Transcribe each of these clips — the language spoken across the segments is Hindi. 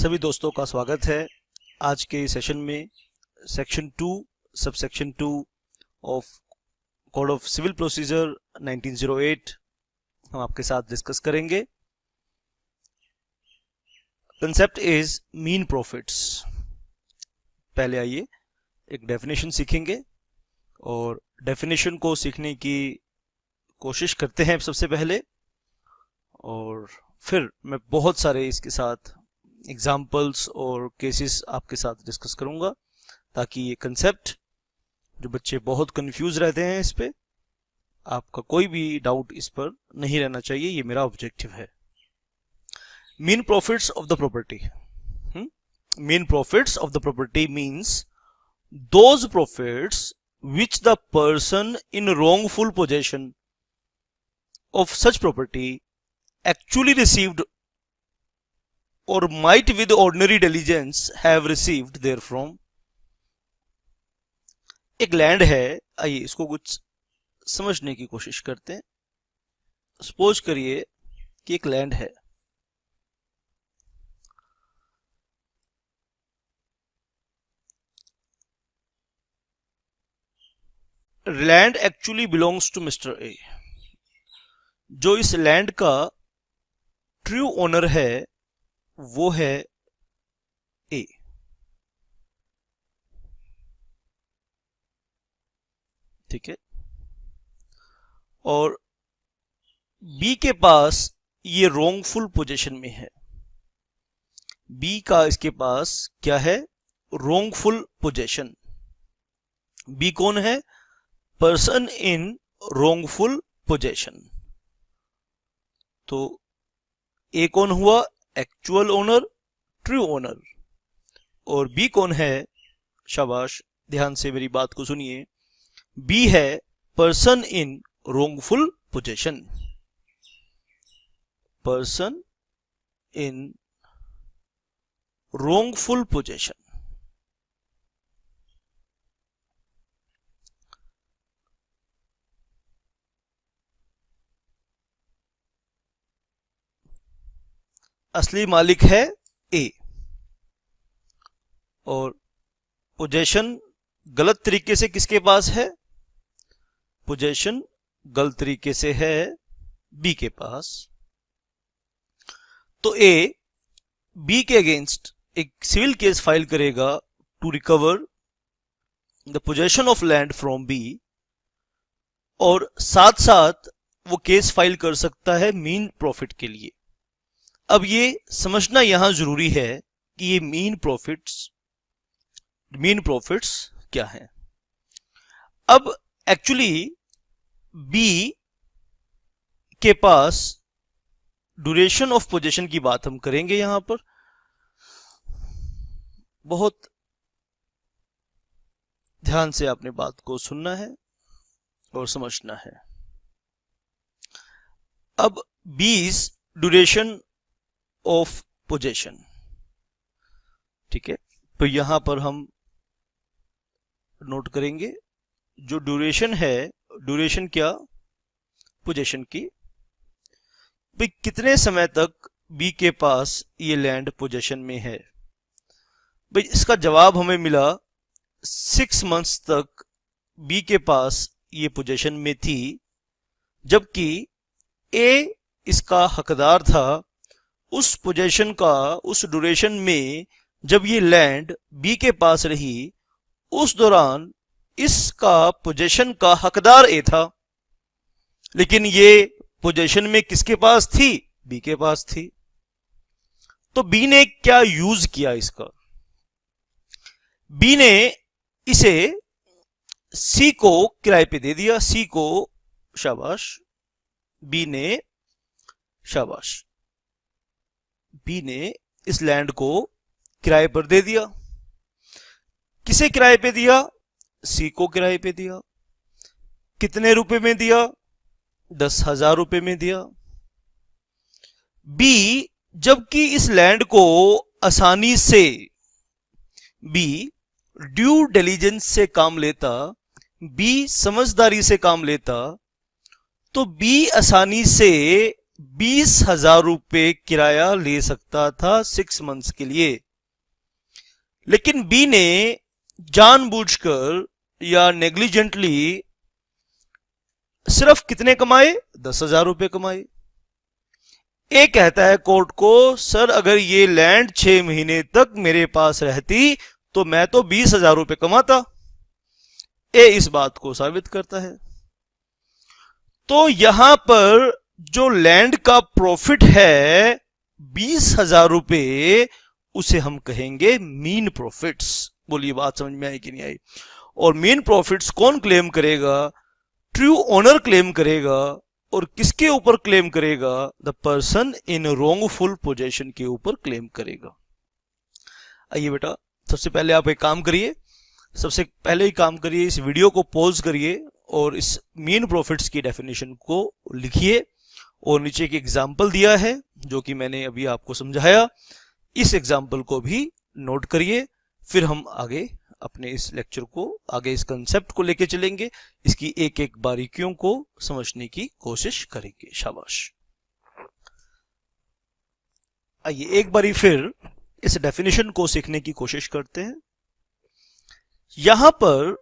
सभी दोस्तों का स्वागत है। आज के सेशन में section 2 subsection 2 of code of civil procedure 1908 हम आपके साथ डिस्कस करेंगे। Concept is mean profits. पहले आइए एक डेफिनेशन सीखेंगे और डेफिनेशन को सीखने की कोशिश करते हैं सबसे पहले, और फिर मैं बहुत सारे इसके साथ एग्जाम्पल्स और केसेस आपके साथ डिस्कस करूंगा ताकि ये कंसेप्ट जो बच्चे बहुत कंफ्यूज रहते हैं इस पे, आपका कोई भी डाउट इस पर नहीं रहना चाहिए। ये मेरा ऑब्जेक्टिव है। Mean profits of the property. Mean profits of the property means those profits which the person in wrongful possession of such property actually received or might with ordinary diligence have received therefrom। एक लैंड है, आइए इसको कुछ समझने की कोशिश करते हैं। सपोज करिए कि एक लैंड है, land actually belongs to mister A. जो इस लैंड का ट्रू ओनर है वो है ए। ठीक है, और बी के पास ये रॉन्गफुल पोजीशन में है। बी का इसके पास क्या है? Wrongful position. बी कौन है? Person in wrongful position. तो ए कौन हुआ? Actual owner, true owner. और बी कौन है? शाबाश, ध्यान से मेरी बात को सुनिए। बी है person in wrongful position. Person in wrongful position. असली मालिक है ए, और पोजीशन गलत तरीके से किसके पास है? पोजीशन गलत तरीके से है बी के पास। तो ए बी के अगेंस्ट एक सिविल केस फाइल करेगा to recover the position of land from B, और साथ साथ वो केस फाइल कर सकता है मीन प्रॉफिट के लिए। अब ये समझना यहां जरूरी है कि ये मीन प्रॉफिट्स क्या है। अब एक्चुअली बी के पास ड्यूरेशन ऑफ पोजीशन की बात हम करेंगे। यहां पर बहुत ध्यान से आपने बात को सुनना है और समझना है। अब बीज ड्यूरेशन ऑफ पोजीशन, ठीक है, तो यहां पर हम नोट करेंगे जो ड्यूरेशन है, ड्यूरेशन क्या? पोजीशन की। भाई कितने समय तक बी के पास ये लैंड पोजीशन में है? भाई इसका जवाब हमें मिला 6 मंथ्स तक बी के पास ये पोजीशन में थी, जबकि ए इसका हकदार था उस पोजीशन का। उस ड्यूरेशन में जब ये लैंड बी के पास रही, उस दौरान इसका पोजीशन का हकदार ए था, लेकिन ये पोजीशन में किसके पास थी? बी के पास थी। तो बी ने क्या यूज किया इसका? बी ने इसे सी को किराए पे दे दिया। सी को, शाबाश, बी ने, शाबाश, बी ने इस लैंड को किराए पर दे दिया। किसे किराए पे दिया? सी को किराए पे दिया। कितने रुपए में दिया? 10,000 रुपए में दिया। बी जबकि इस लैंड को आसानी से बी ड्यू डिलीजेंस से काम लेता, बी समझदारी से काम लेता, तो बी आसानी से 20,000 रुपए किराया ले सकता था 6 मंथ्स के लिए, लेकिन बी ने जानबूझकर या नेग्लिजेंटली सिर्फ कितने कमाए? 10,000 रुपए कमाए। ए कहता है कोर्ट को, सर अगर ये लैंड 6 महीने तक मेरे पास रहती तो मैं तो 20,000 रुपए कमाता। ए इस बात को साबित करता है। तो यहां पर जो लैंड का प्रॉफिट है 20,000 रुपए, उसे हम कहेंगे मीन प्रॉफिट्स। बोलिए बात समझ में आई कि नहीं आई? और मीन प्रॉफिट्स कौन क्लेम करेगा? ट्रू ओनर क्लेम करेगा। और किसके ऊपर क्लेम करेगा? The person in wrongful possession के ऊपर क्लेम करेगा। आइए बेटा, सबसे पहले आप एक काम करिए, सबसे पहले ही काम करिए, इस वीडियो को पॉज करिए और इस मीन प्रॉफिट्स की डेफिनेशन को लिखिए। और नीचे एक एग्जाम्पल दिया है जो कि मैंने अभी आपको समझाया, इस एग्जाम्पल को भी नोट करिए। फिर हम आगे अपने इस लेक्चर को, आगे इस कंसेप्ट को लेके चलेंगे, इसकी एक एक बारीकियों को समझने की कोशिश करेंगे। शाबाश। आइए एक बारी फिर इस डेफिनेशन को सीखने की कोशिश करते हैं। यहां पर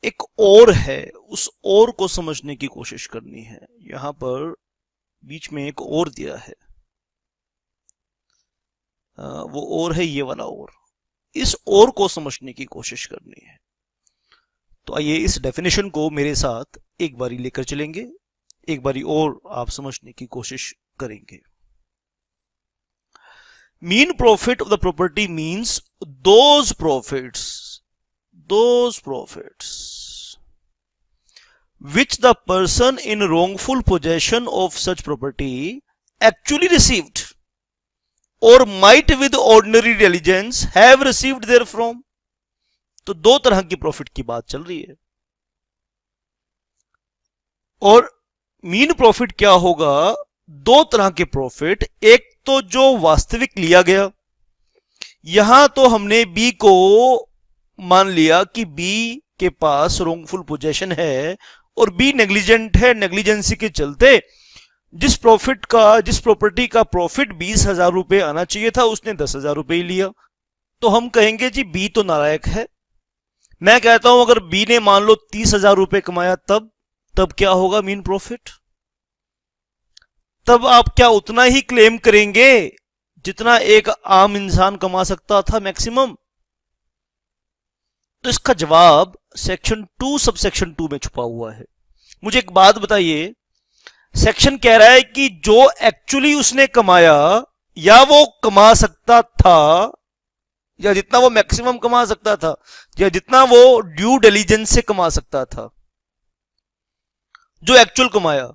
एक और है, उस और को समझने की कोशिश करनी है। यहां पर बीच में एक और दिया है, वो और है ये वाला और, इस और को समझने की कोशिश करनी है। तो आइए इस डेफिनेशन को मेरे साथ एक बारी लेकर चलेंगे, एक बारी और आप समझने की कोशिश करेंगे। Mean profit of the property means those profits which the person in wrongful possession of such property actually received or might with ordinary diligence have received therefrom। तो दो तरह की प्रॉफिट की बात चल रही है। और मीन प्रॉफिट क्या होगा? दो तरह के प्रॉफिट, एक तो जो वास्तविक लिया गया, यहां तो हमने बी को मान लिया कि बी के पास रॉन्गफुल पोजेशन है और बी नेग्लिजेंट है, नेग्लिजेंसी के चलते जिस प्रॉपर्टी का प्रॉफिट 20,000 रुपए आना चाहिए था उसने 10,000 रुपए ही लिया। तो हम कहेंगे जी बी तो नालायक है। मैं कहता हूं अगर बी ने मान लो 30,000 रुपए कमाया, तब क्या होगा मीन प्रॉफिट? तब आप क्या उतना ही क्लेम करेंगे जितना एक आम इंसान कमा सकता था मैक्सिमम? तो इसका जवाब सेक्शन 2 सब सेक्शन 2 में छुपा हुआ है। मुझे एक बात बताइए, सेक्शन कह रहा है कि जो एक्चुअली उसने कमाया या वो कमा सकता था, या जितना वो मैक्सिमम कमा सकता था, या जितना वो ड्यू डिलिजेंस से कमा सकता था, जो एक्चुअल कमाया,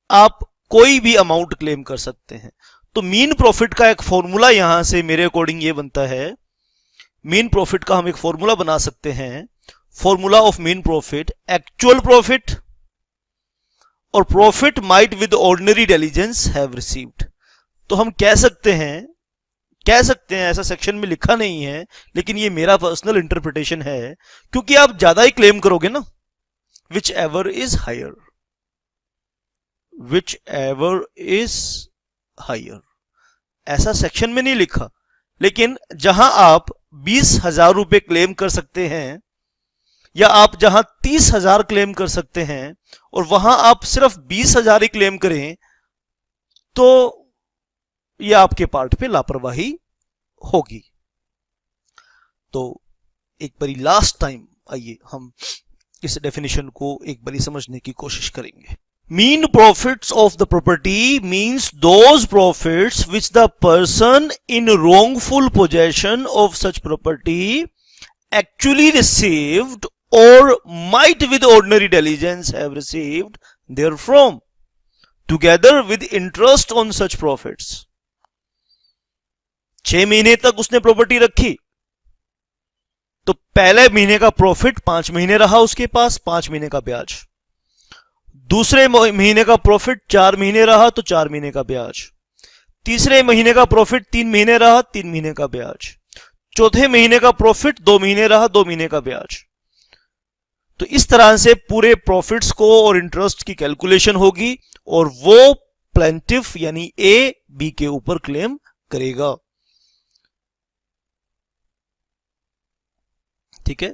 आप कोई भी अमाउंट क्लेम कर सकते हैं। तो मीन प्रॉफिट का एक फॉर्मूला यहां से मेरे अकॉर्डिंग ये बनता है, मीन प्रॉफिट का हम एक फॉर्मूला बना सकते हैं। Formula of mean profit, actual profit और profit might with ordinary diligence have received. तो हम कह सकते हैं, ऐसा सेक्शन में लिखा नहीं है लेकिन ये मेरा पर्सनल इंटरप्रिटेशन है, क्योंकि आप ज्यादा ही क्लेम करोगे ना, विच एवर इज हायर, ऐसा सेक्शन में नहीं लिखा। लेकिन जहां आप 20,000 रुपए क्लेम कर सकते हैं, या आप जहां 30,000 क्लेम कर सकते हैं, और वहां आप सिर्फ 20,000 ही क्लेम करें, तो यह आपके पार्ट पे लापरवाही होगी। तो एक बारी लास्ट टाइम आइए हम इस डेफिनेशन को एक बारी समझने की कोशिश करेंगे। Mean profits of the property means those profits which the person in wrongful possession of such property actually received or might with ordinary diligence have received therefrom, together with interest on such profits। 6 महीने तक उसने प्रॉपर्टी रखी, तो पहले महीने का प्रॉफिट 5 महीने रहा उसके पास, 5 महीने का ब्याज। दूसरे महीने का प्रॉफिट 4 महीने रहा, तो 4 महीने का ब्याज। तीसरे महीने का प्रॉफिट 3 महीने रहा, 3 महीने का ब्याज। चौथे महीने का प्रॉफिट 2 महीने रहा, 2 महीने का ब्याज। तो इस तरह से पूरे प्रॉफिट्स को और इंटरेस्ट की कैलकुलेशन होगी, और वो प्लेंटिफ यानी ए बी के ऊपर क्लेम करेगा। ठीक है,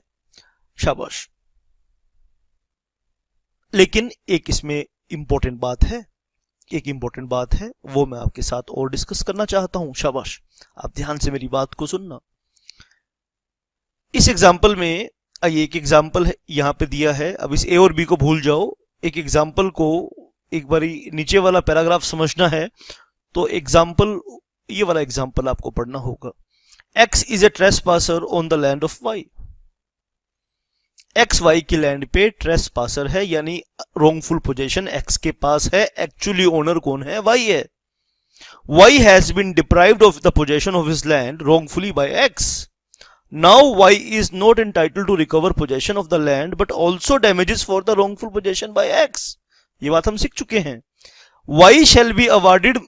शाबाश। लेकिन एक इसमें इंपॉर्टेंट बात है, वो मैं आपके साथ और डिस्कस करना चाहता हूं। शाबाश, आप ध्यान से मेरी बात को सुनना। इस एग्जाम्पल में आइए, एक एग्जाम्पल है यहां पे दिया है। अब इस ए और बी को भूल जाओ, एक एग्जाम्पल को एक बारी नीचे वाला पैराग्राफ समझना है तो एग्जाम्पल, ये वाला एग्जाम्पल आपको पढ़ना होगा। X is a trespasser on the land of Y. X Y की लैंड पे ट्रेसपासर है, यानी रोंगफुल पोजेशन एक्स के पास है। एक्चुअली ओनर कौन है? वाई है। Y has been deprived of the possession of his land wrongfully by X. Now Y is not entitled to recover possession of the land but also damages for the wrongful possession by X. ये बात हम सीख चुके हैं। Y shall be awarded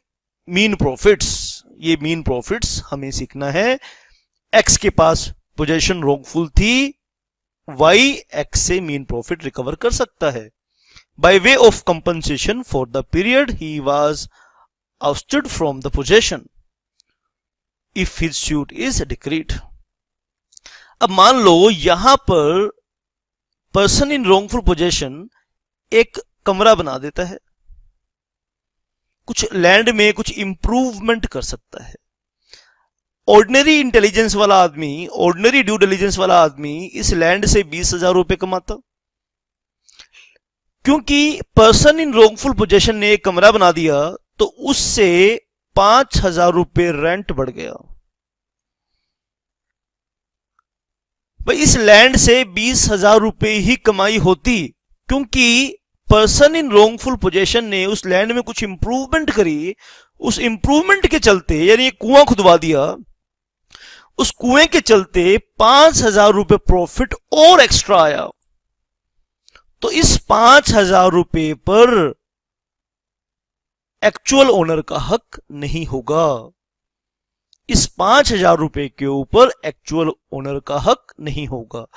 mean profits. ये मीन प्रॉफिट्स हमें सीखना है। एक्स के पास पोजेशन रोंगफुल थी, वाई एक्स से मीन प्रॉफिट रिकवर कर सकता है by way of compensation for the period he was ousted from the possession if his suit is decreed. अब मान लो यहां पर पर्सन इन रोंगफुल पोजेशन एक कमरा बना देता है, कुछ लैंड में कुछ इंप्रूवमेंट कर सकता है। ऑर्डिनरी इंटेलिजेंस वाला आदमी, ऑर्डिनरी ड्यू डिलिजेंस वाला आदमी इस लैंड से 20,000 रुपए कमाता। क्योंकि पर्सन इन रोंगफुल पोजेशन ने एक कमरा बना दिया तो उससे 5,000 रुपए रेंट बढ़ गया। भाई इस लैंड से 20,000 रुपए ही कमाई होती, क्योंकि पर्सन इन रोंगफुल पोजेशन ने उस लैंड में कुछ इंप्रूवमेंट करी। उस इंप्रूवमेंट के चलते, यानी एक कुआं खुदवा दिया, उस कुएं के चलते 5,000 रुपए प्रॉफिट और एक्स्ट्रा आया। तो इस 5,000 रुपए पर एक्चुअल ओनर का हक नहीं होगा। इस 5,000 रुपए के ऊपर एक्चुअल ओनर का हक नहीं होगा।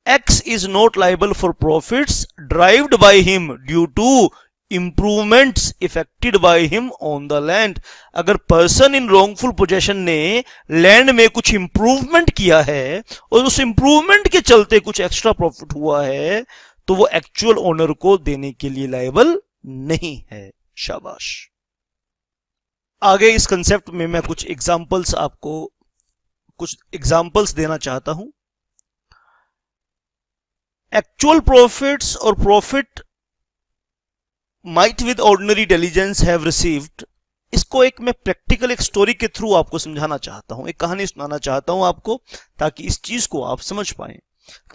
X is not liable for profits derived by him due to improvements effected by him on the land। अगर पर्सन इन रोंगफुल पोजेशन ने लैंड में कुछ इंप्रूवमेंट किया है और उस इंप्रूवमेंट के चलते कुछ एक्स्ट्रा प्रॉफिट हुआ है तो वो एक्चुअल ओनर को देने के लिए लायबल नहीं है। शाबाश। आगे इस कंसेप्ट में मैं कुछ एग्जांपल्स देना चाहता हूं। एक्चुअल प्रॉफिट्स और profit might with ordinary diligence have received, इसको एक मैं प्रैक्टिकल एक स्टोरी के थ्रू आपको समझाना चाहता हूं, एक कहानी सुनाना चाहता हूं आपको, ताकि इस चीज को आप समझ पाएं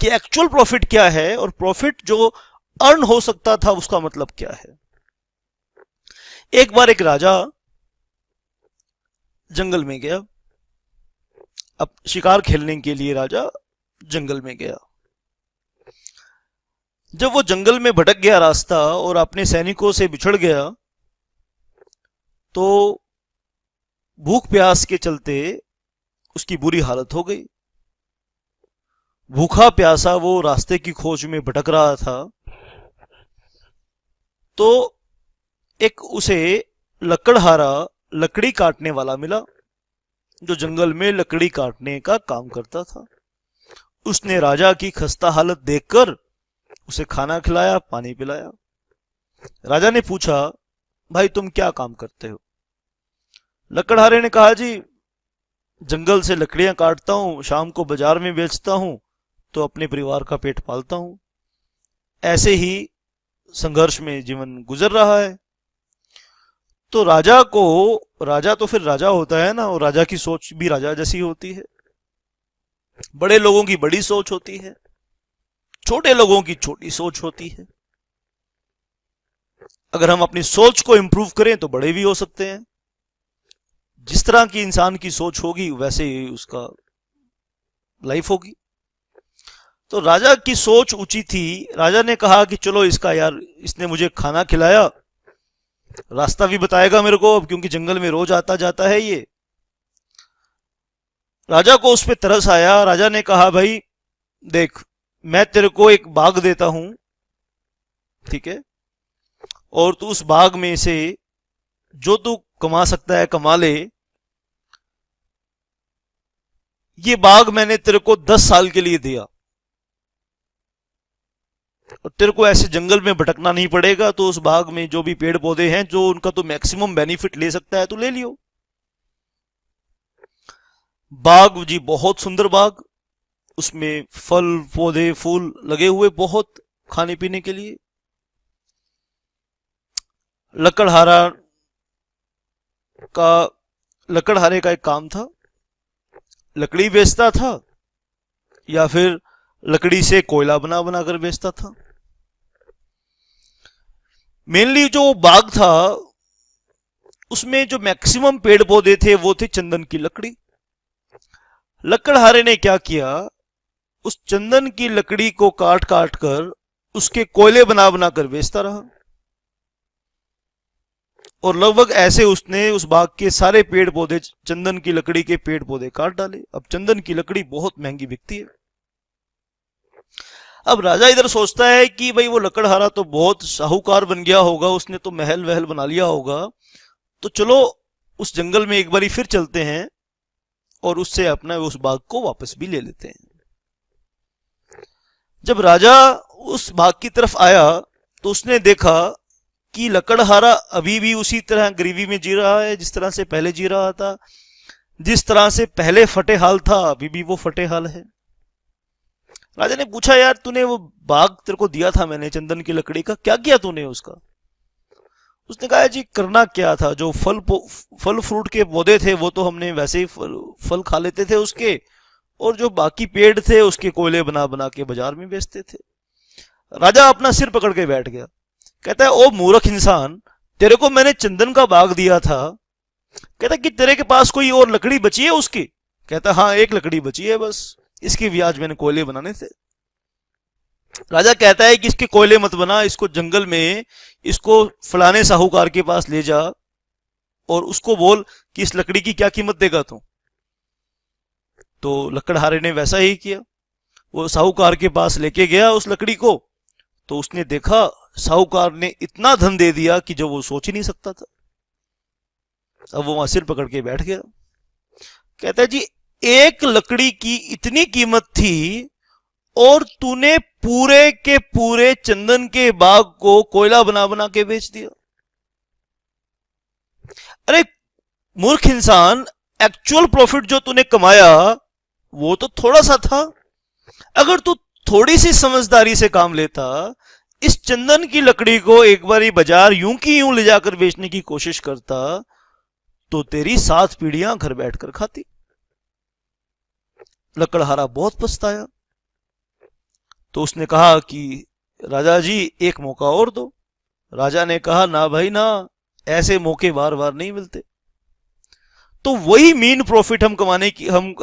कि एक्चुअल प्रॉफिट क्या है और प्रॉफिट जो अर्न हो सकता था उसका मतलब क्या है। एक बार एक राजा जंगल में गया। अब शिकार खेलने के लिए राजा जंगल में गया। जब वो जंगल में भटक गया रास्ता और अपने सैनिकों से बिछड़ गया तो भूख प्यास के चलते उसकी बुरी हालत हो गई। भूखा प्यासा वो रास्ते की खोज में भटक रहा था तो एक उसे लकड़हारा, लकड़ी काटने वाला मिला जो जंगल में लकड़ी काटने का काम करता था। उसने राजा की खस्ता हालत देखकर उसे खाना खिलाया, पानी पिलाया। राजा ने पूछा, भाई तुम क्या काम करते हो? लकड़हारे ने कहा, जी जंगल से लकड़ियां काटता हूं, शाम को बाजार में बेचता हूं तो अपने परिवार का पेट पालता हूं। ऐसे ही संघर्ष में जीवन गुजर रहा है। तो राजा तो फिर राजा होता है ना, और राजा की सोच भी राजा जैसी होती है। बड़े लोगों की बड़ी सोच होती है, छोटे लोगों की छोटी सोच होती है। अगर हम अपनी सोच को इंप्रूव करें तो बड़े भी हो सकते हैं। जिस तरह की इंसान की सोच होगी वैसे ही उसका लाइफ होगी। तो राजा की सोच ऊंची थी। राजा ने कहा कि चलो इसने मुझे खाना खिलाया, रास्ता भी बताएगा मेरे को, अब क्योंकि जंगल में रोज आता जाता है ये। राजा को उस पर तरस आया। राजा ने कहा, भाई देख, मैं तेरे को एक बाग देता हूं, ठीक है, और तू उस बाग में से जो तू कमा सकता है कमा ले, ये बाग मैंने तेरे को 10 साल के लिए दिया और तेरे को ऐसे जंगल में भटकना नहीं पड़ेगा, तो उस बाग में जो भी पेड़ पौधे हैं जो उनका तो मैक्सिमम बेनिफिट ले सकता है तो ले लियो। बाग जी बहुत सुंदर बाग, उसमें फल पौधे फूल लगे हुए बहुत खाने पीने के लिए। का लकड़हारे का एक काम था, लकड़ी बेचता था या फिर लकड़ी से कोयला बना बना कर बेचता था। मेनली जो बाग था उसमें जो मैक्सिमम पेड़ पौधे थे वो थे चंदन की लकड़ी। लकड़हारे ने क्या किया, उस चंदन की लकड़ी को काट काट कर उसके कोयले बना बना कर बेचता रहा और लगभग ऐसे उसने उस बाग के सारे पेड़ पौधे, चंदन की लकड़ी के पेड़ पौधे काट डाले। अब चंदन की लकड़ी बहुत महंगी बिकती है। अब राजा इधर सोचता है कि भाई वो लकड़हारा तो बहुत साहूकार बन गया होगा, उसने तो महल वहल बना लिया होगा, तो चलो उस जंगल में एक बारी फिर चलते हैं और उससे अपना उस बाग को वापस भी ले लेते हैं। जब राजा उस बाग की तरफ आया तो उसने देखा कि लकड़हारा अभी भी उसी तरह गरीबी में जी रहा है जिस तरह से पहले जी रहा था। जिस तरह से पहले फटे हाल था अभी भी वो फटे हाल है। राजा ने पूछा, यार तूने वो बाग तेरे को दिया था मैंने चंदन की लकड़ी का, क्या किया तूने उसका? उसने कहा, जी करना क्या था, जो फल फ्रूट के पौधे थे वो तो हमने वैसे ही फल खा लेते थे उसके, और जो बाकी पेड़ थे उसके कोयले बना बना के बाजार में बेचते थे। राजा अपना सिर पकड़ के बैठ गया, कहता है, ओ मूर्ख इंसान, तेरे को मैंने चंदन का बाग दिया था, कहता कि तेरे के पास कोई और लकड़ी बची है उसकी? कहता, हाँ एक लकड़ी बची है बस, इसकी भी आज मैंने कोयले बनाने थे। राजा कहता है कि इसके कोयले मत बना, इसको जंगल में इसको फलाने साहूकार के पास ले जा और उसको बोल कि इस लकड़ी की क्या कीमत देगा तू। तो लकड़हारे ने वैसा ही किया, वो साहूकार के पास लेके गया उस लकड़ी को, तो उसने देखा साहूकार ने इतना धन दे दिया कि जो वो सोच ही नहीं सकता था। अब वो वहां सिर पकड़ के बैठ गया, कहता है, जी एक लकड़ी की इतनी कीमत थी और तूने पूरे के पूरे चंदन के बाग को कोयला बना बना के बेच दिया। अरे मूर्ख इंसान, एक्चुअल प्रॉफिट जो तूने कमाया वो तो थोड़ा सा था। अगर तू थोड़ी सी समझदारी से काम लेता, इस चंदन की लकड़ी को एक बार बाजार यूं की यूं ले जाकर बेचने की कोशिश करता, तो तेरी 7 पीढ़ियां घर बैठकर खाती। लकड़हारा बहुत पछताया, तो उसने कहा कि राजा जी एक मौका और दो। राजा ने कहा, ना भाई ना, ऐसे मौके बार बार नहीं मिलते। तो वही मीन प्रॉफिट हम कमाने की हम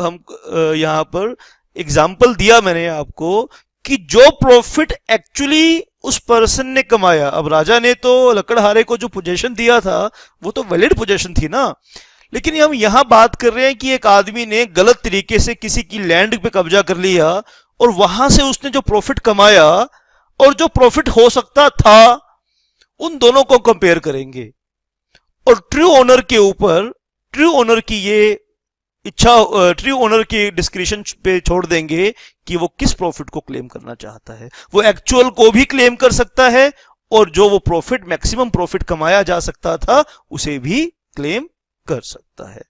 यहां पर एग्जाम्पल दिया मैंने आपको कि जो प्रॉफिट एक्चुअली उस पर्सन ने कमाया। अब राजा ने तो लकड़हारे को जो पोजीशन दिया था वो तो वैलिड पोजीशन थी ना, लेकिन हम यहां बात कर रहे हैं कि एक आदमी ने गलत तरीके से किसी की लैंड पे कब्जा कर लिया और वहां से उसने जो प्रॉफिट कमाया और जो प्रॉफिट हो सकता था, उन दोनों को कंपेयर करेंगे और ट्रू ओनर के ऊपर ट्रू ओनर की ये इच्छा, ट्रू ओनर की डिस्क्रिप्शन पे छोड़ देंगे कि वो किस प्रॉफिट को क्लेम करना चाहता है। वो एक्चुअल को भी क्लेम कर सकता है और जो वो प्रॉफिट मैक्सिमम प्रॉफिट कमाया जा सकता था उसे भी क्लेम कर सकता है।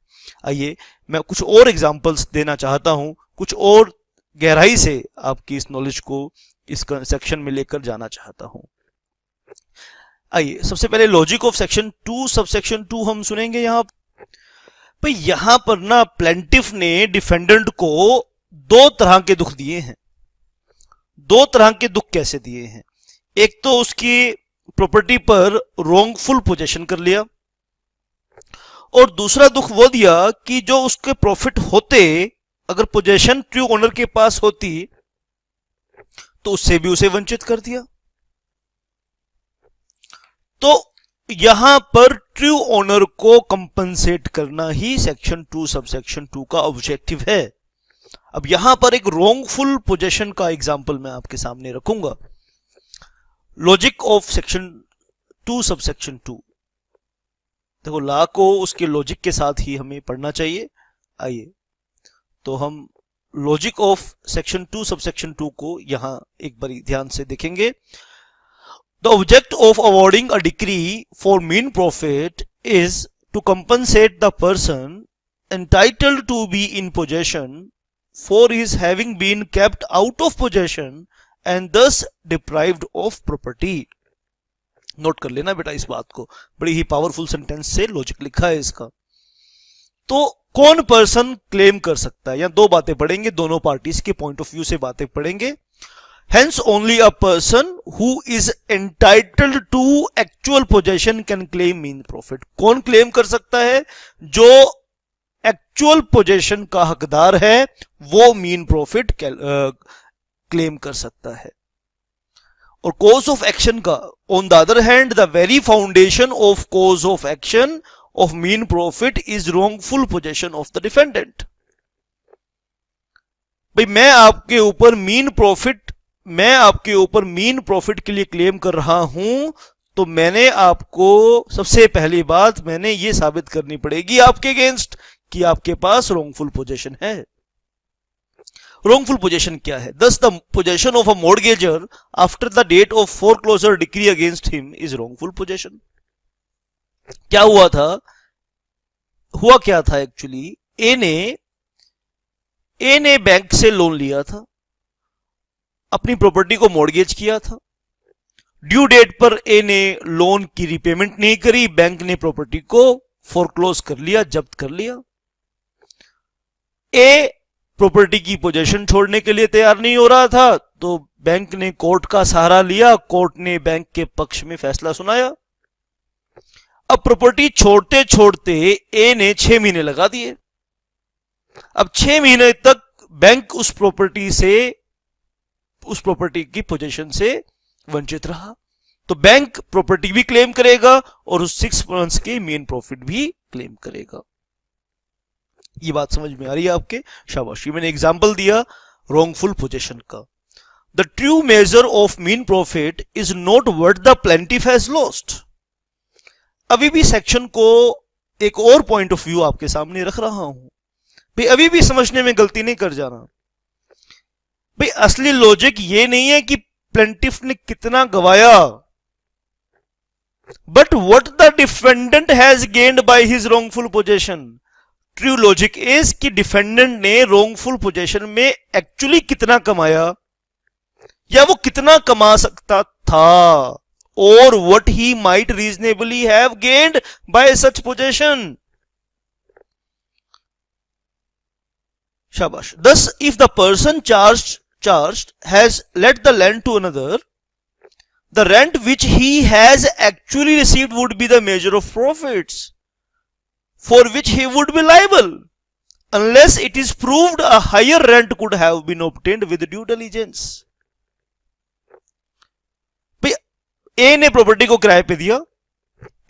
आइए मैं कुछ और एग्जांपल्स देना चाहता हूं, कुछ और गहराई से आपकी इस नॉलेज को इस सेक्शन में लेकर जाना चाहता हूं। आइए सबसे पहले लॉजिक ऑफ सेक्शन 2 सबसेक्शन 2 हम सुनेंगे। यहां पर ना प्लेंटिफ ने डिफेंडेंट को 2 तरह के दुख दिए हैं। 2 तरह के दुख कैसे दिए हैं? एक तो उसकी प्रॉपर्टी पर रॉन्गफुल पोजेशन कर लिया, और दूसरा दुख वो दिया कि जो उसके प्रॉफिट होते, अगर पोजेशन ट्रू ओनर के पास होती तो उससे भी उसे वंचित कर दिया। तो यहां पर ट्रू ओनर को कंपनसेट करना ही सेक्शन 2 सबसेक्शन 2 का ऑब्जेक्टिव है। अब यहां पर एक रॉन्गफुल पोजेशन का एग्जांपल मैं आपके सामने रखूंगा। लॉजिक ऑफ सेक्शन 2 सबसेक्शन 2, देखो लॉ को उसके लॉजिक के साथ ही हमें पढ़ना चाहिए। आइए तो हम लॉजिक ऑफ सेक्शन 2 सबसेक्शन 2 को यहां एक बार ध्यान से देखेंगे। The object of awarding a decree for mean profit is to compensate the person entitled to be in possession for his having been kept out of possession and thus deprived of property। Note कर लेना बेटा इस बात को, बड़ी ही पावरफुल सेंटेंस से लॉजिक लिखा है इसका। तो कौन पर्सन क्लेम कर सकता है, या दो बातें पढ़ेंगे, दोनों पार्टीज के पॉइंट ऑफ व्यू से बातें पढ़ेंगे। Hence only a person who is entitled to actual possession can claim mean profit। कौन क्लेम कर सकता है? जो एक्चुअल पोजेशन का हकदार है वो मीन प्रॉफिट क्लेम कर सकता है। और कॉज ऑफ एक्शन का, on the other hand the very foundation of cause of action of mean profit is wrongful possession of the defendant. भाई मैं आपके ऊपर मीन प्रॉफिट के लिए क्लेम कर रहा हूं, तो मैंने आपको सबसे पहली बात मैंने ये साबित करनी पड़ेगी आपके अगेंस्ट कि आपके पास रॉन्गफुल पोजीशन है। रॉन्गफुल पोजीशन क्या है? Thus the position of a mortgagor after the date of foreclosure decree against him is wrongful position. क्या हुआ क्या था एक्चुअली, ए ने बैंक से लोन लिया था, अपनी प्रॉपर्टी को मॉर्गेज किया था। ड्यू डेट पर ए ने लोन की रिपेमेंट नहीं करी, बैंक ने प्रॉपर्टी को फोरक्लोज कर लिया, जब्त कर लिया। ए प्रॉपर्टी की पोजीशन छोड़ने के लिए तैयार नहीं हो रहा था, तो बैंक ने कोर्ट का सहारा लिया, कोर्ट ने बैंक के पक्ष में फैसला सुनाया। अब प्रॉपर्टी छोड़ते छोड़ते ए ने 6 महीने लगा दिए। अब 6 महीने तक बैंक उस प्रॉपर्टी की पोजीशन से वंचित रहा, तो बैंक प्रॉपर्टी भी क्लेम करेगा और उस 6 मंथ्स के मेन प्रॉफिट भी क्लेम करेगा। ये बात समझ में आ रही है आपके? शाबाशी। मैंने एग्जांपल दिया रॉन्गफुल पोजीशन का। The true measure of mean profit is not what the plaintiff has lost. अभी भी सेक्शन को एक और पॉइंट ऑफ व्यू आपके सामने रख रहा हूं भाई, अभी भी समझने में गलती नहीं कर जाना भाई। असली लॉजिक ये नहीं है कि प्लेंटिफ ने कितना गवाया, but what the defendant has gained by his wrongful position. True logic is कि डिफेंडेंट ने रॉन्गफुल पोजीशन में एक्चुअली कितना कमाया, या वो कितना कमा सकता था, और what he might reasonably have gained by such position. शाबाश। Thus, if the person charged has let the land to another, the rent which he has actually received would be the measure of profits for which he would be liable, unless it is proved a higher rent could have been obtained with due diligence। भाई ए ने प्रॉपर्टी को किराए पे दिया,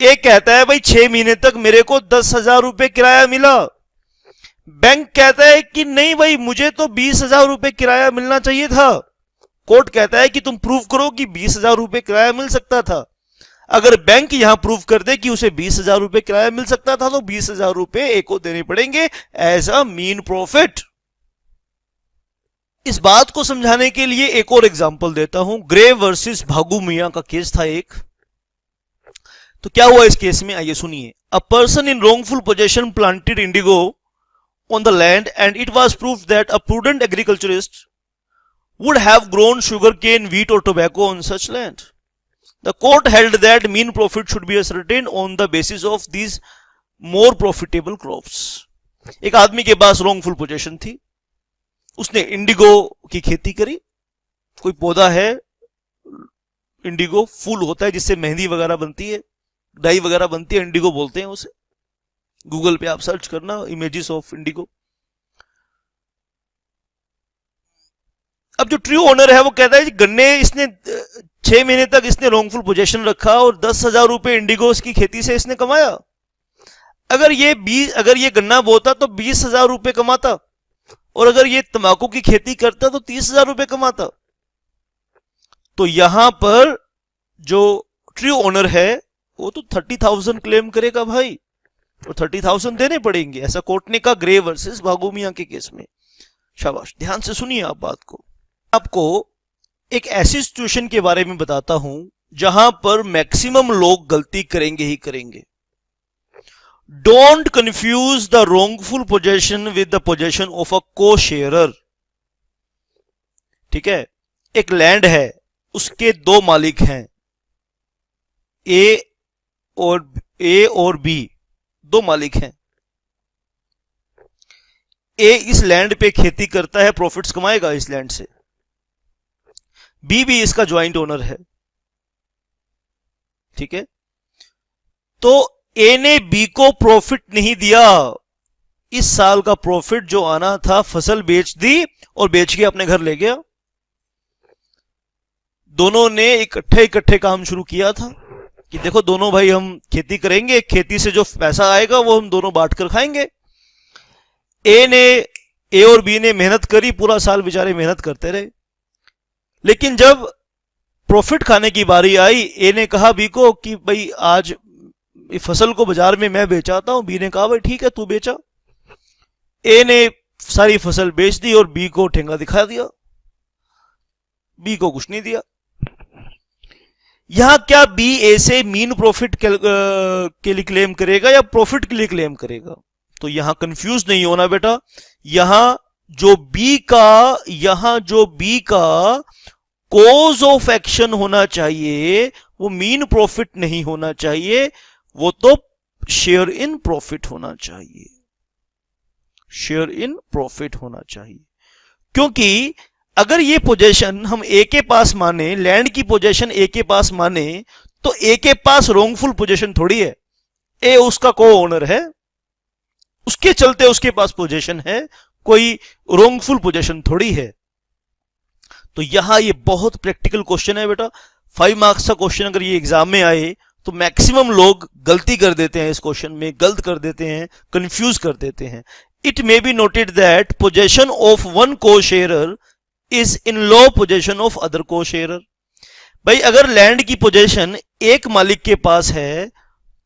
ए कहता है भाई 6 महीने तक मेरे को 10,000 रुपए किराया मिला। बैंक कहता है कि नहीं भाई मुझे तो 20,000 रुपए किराया मिलना चाहिए था। कोर्ट कहता है कि तुम प्रूव करो कि 20,000 रुपए किराया मिल सकता था। अगर बैंक यहां प्रूव कर दे कि उसे 20,000 रुपए किराया मिल सकता था, तो 20,000 रुपए ए को देने पड़ेंगे एज अ मीन प्रॉफिट। इस बात को समझाने के लिए एक और एग्जांपल देता हूं। ग्रे वर्सेस भागू मियां का केस था एक। तो क्या हुआ इस केस में, आइए सुनिए। A person in wrongful position planted Indigo on the land, and it was proved that a prudent agriculturist would have grown sugarcane, wheat or tobacco on such land. The court held that mean profit should be ascertained on the basis of these more profitable crops। एक आदमी के पास wrongful possession थी, उसने इंडिगो की खेती करी। कोई पौधा है इंडिगो, फूल होता है जिससे मेहंदी वगैरह बनती है, डाई वगैरह बनती है, इंडिगो बोलते हैं उसे। गूगल पे आप सर्च करना इमेजेस ऑफ इंडिगो। अब जो ट्रू ओनर है वो कहता है गन्ने इसने 6 महीने तक इसने रॉन्गफुल पोजीशन रखा और 10,000 रुपए इंडिगो की खेती से इसने कमाया। अगर ये गन्ना बोता तो 20,000 रुपए कमाता, और अगर ये तंबाकू की खेती करता तो 30,000 रुपए कमाता। तो यहां पर जो ट्रू ओनर है वो तो 30,000 क्लेम करेगा भाई, और 30,000 देने पड़ेंगे, ऐसा कोर्ट ने कहा ग्रे वर्सेस भागो मियां के केस में। शाबाश, ध्यान से सुनिए आप बात को। आपको एक ऐसी सिचुएशन के बारे में बताता हूं जहां पर मैक्सिमम लोग गलती करेंगे ही करेंगे। Don't confuse the wrongful possession with the possession of a co sharer. ठीक है, एक लैंड है, उसके दो मालिक हैं, ए और बी, दो मालिक हैं। ए इस लैंड पे खेती करता है, प्रॉफिट्स कमाएगा इस लैंड से। बी भी इसका ज्वाइंट ओनर है। ठीक है, तो ए ने बी को प्रॉफिट नहीं दिया। इस साल का प्रॉफिट जो आना था, फसल बेच दी और बेच के अपने घर ले गया। दोनों ने इकट्ठे काम शुरू किया था कि देखो दोनों भाई हम खेती करेंगे, खेती से जो पैसा आएगा वो हम दोनों बांट कर खाएंगे। ए और बी ने मेहनत करी, पूरा साल बेचारे मेहनत करते रहे, लेकिन जब प्रॉफिट खाने की बारी आई, ए ने कहा बी को कि भाई आज फसल को बाजार में मैं बेचाता हूं। बी ने कहा भाई ठीक है तू बेचा। ए ने सारी फसल बेच दी और बी को ठेंगा दिखा दिया। बी को कुछ नहीं दिया। यहां क्या बी ए से मीन प्रॉफिट के लिए क्लेम करेगा या प्रॉफिट के लिए क्लेम करेगा? तो यहां कंफ्यूज नहीं होना बेटा। यहां जो बी का कॉज ऑफ एक्शन होना चाहिए वो मीन प्रॉफिट नहीं होना चाहिए, वो तो शेयर इन प्रॉफिट होना चाहिए। शेयर इन प्रॉफिट होना चाहिए, क्योंकि अगर ये पोजीशन हम ए के पास माने, लैंड की पोजीशन ए के पास माने, तो ए के पास रोंगफुल पोजीशन थोड़ी है। ए उसका को ओनर है, उसके चलते उसके पास पोजीशन है, कोई रोंगफुल पोजीशन थोड़ी है। तो यहां ये बहुत प्रैक्टिकल क्वेश्चन है बेटा। 5 मार्क्स का क्वेश्चन अगर ये एग्जाम में आए तो मैक्सिमम लोग गलती कर देते हैं, इस क्वेश्चन में गलत कर देते हैं, कंफ्यूज कर देते हैं। It may be noted that possession of one co sharer is in law possession of other co sharer. भाई अगर लैंड की पोजेशन एक मालिक के पास है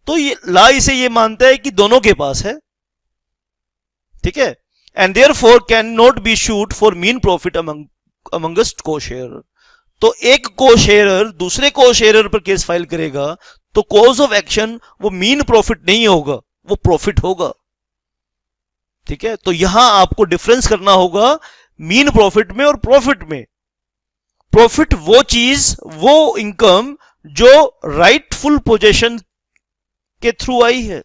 तो ये ला इसे ये मानता है कि दोनों के पास है। ठीक है, and therefore can not be shoot for mean profit amongst को शेयरर। तो एक को शेयरर दूसरे को शेयरर पर केस फाइल करेगा तो कॉज ऑफ एक्शन वो मीन प्रॉफिट नहीं होगा, वो प्रॉफिट होगा। ठीक है, तो यहां आपको डिफरेंस करना होगा मीन प्रॉफिट में और प्रॉफिट में। प्रॉफिट वो चीज, वो इनकम जो राइटफुल पोजीशन के थ्रू आई है,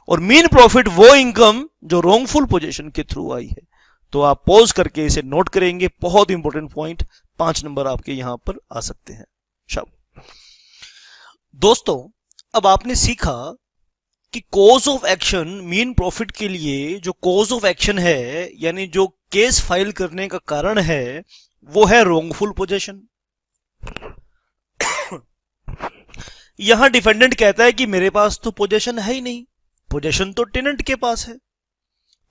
और मीन प्रॉफिट वो इनकम जो रॉन्गफुल पोजीशन के थ्रू आई है। तो आप पॉज करके इसे नोट करेंगे, बहुत इंपॉर्टेंट पॉइंट, 5 नंबर आपके यहां पर आ सकते हैं। दोस्तों, अब आपने सीखा कि cause of action mean profit के लिए जो कॉज ऑफ एक्शन है, यानी जो केस फाइल करने का कारण है, वो है रॉन्गफुल पोजीशन। यहां डिफेंडेंट कहता है कि मेरे पास तो पोजीशन है ही नहीं, पोजीशन तो टेनेंट के पास है।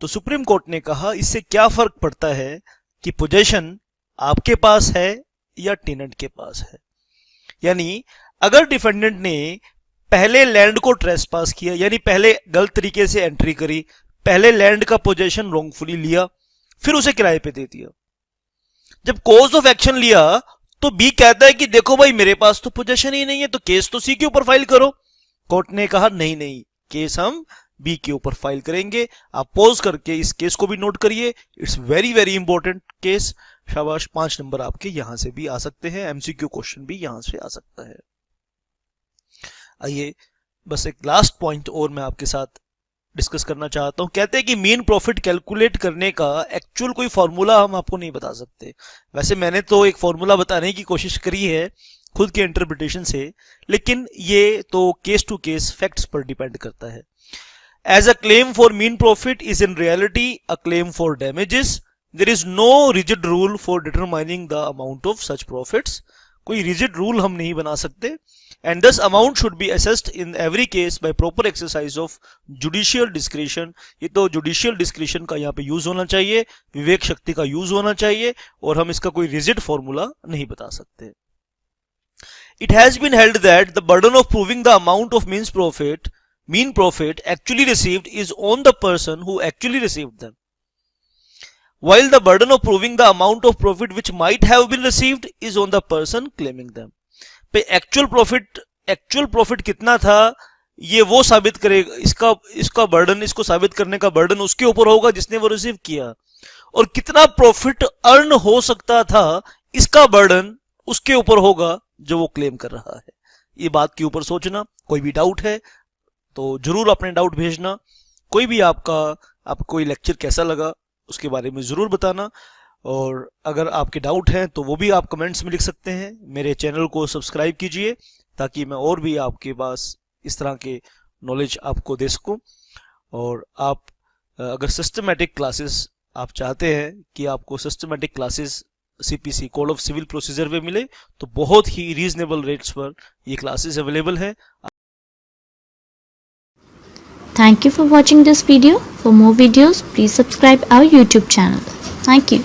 तो सुप्रीम कोर्ट ने कहा इससे क्या फर्क पड़ता है कि पोजीशन आपके पास है या टेनेंट के पास है। यानी अगर डिफेंडेंट ने पहले लैंड को ट्रेसपास किया, यानी पहले गलत तरीके से एंट्री करी, पहले लैंड का पोजीशन रॉन्गफुली लिया, फिर उसे किराए पे दे दिया, जब कॉज ऑफ एक्शन लिया तो बी कहता है कि देखो भाई मेरे पास तो पोजीशन ही नहीं है, तो केस तो सी के ऊपर फाइल करो। कोर्ट ने कहा नहीं, केस हम बी के ऊपर फाइल करेंगे। आप पॉज करके इस केस को भी नोट करिए, it's very very important case. शाबाश, 5 नंबर आपके यहां से भी आ सकते हैं, एमसीक्यू क्वेश्चन भी यहां से आ सकता है। आइए बस एक लास्ट पॉइंट और मैं आपके साथ डिस्कस करना चाहता हूं। कहते हैं कि मीन प्रॉफिट कैलकुलेट करने का एक्चुअल कोई फॉर्मूला हम आपको नहीं बता सकते। वैसे मैंने तो एक फॉर्मूला बताने की कोशिश करी है खुद के इंटरप्रिटेशन से, लेकिन ये तो केस टू केस फैक्ट्स पर डिपेंड करता है। As a claim for mean profit is in reality a claim for damages. There is no rigid rule for determining the amount of such profits. कोई रिजिड रूल हम नहीं बना सकते, and thus amount should be assessed in every case by proper exercise of judicial discretion। ये तो judicial discretion का यहाँ पे यूज होना चाहिए, विवेक शक्ति का यूज होना चाहिए, और हम इसका कोई rigid formula नहीं बता सकते। It has been held that the burden of proving the amount of means profit mean profit actually received is on the person who actually received them, while the burden of proving the amount of profit which might have been received is on the person claiming them. पे एक्चुअल प्रॉफिट कितना था ये वो साबित करेगा, इसका बर्डन, इसको साबित करने का बर्डन उसके ऊपर होगा जिसने वो रिसीव किया, और कितना प्रॉफिट अर्न हो सकता था इसका बर्डन उसके ऊपर होगा जो वो क्लेम कर रहा है। ये बात के ऊपर सोचना। कोई भी डाउट है तो जरूर अपने डाउट भेजना। कोई भी आपको कोई लेक्चर कैसा लगा उसके बारे में जरूर बताना, और अगर आपके डाउट हैं तो वो भी आप कमेंट्स में लिख सकते हैं। मेरे चैनल को सब्सक्राइब कीजिए ताकि मैं और भी आपके पास इस तरह के नॉलेज आपको दे सकूं। और आप अगर सिस्टमेटिक क्लासेस आप चाहते हैं कि आपको systematic classes CPC code of civil procedure पे मिले तो बहुत ही रीजनेबल रेट्स पर ये क्लासेस अवेलेबल है। Thank you for watching this video. For more videos, please subscribe our YouTube channel. Thank you.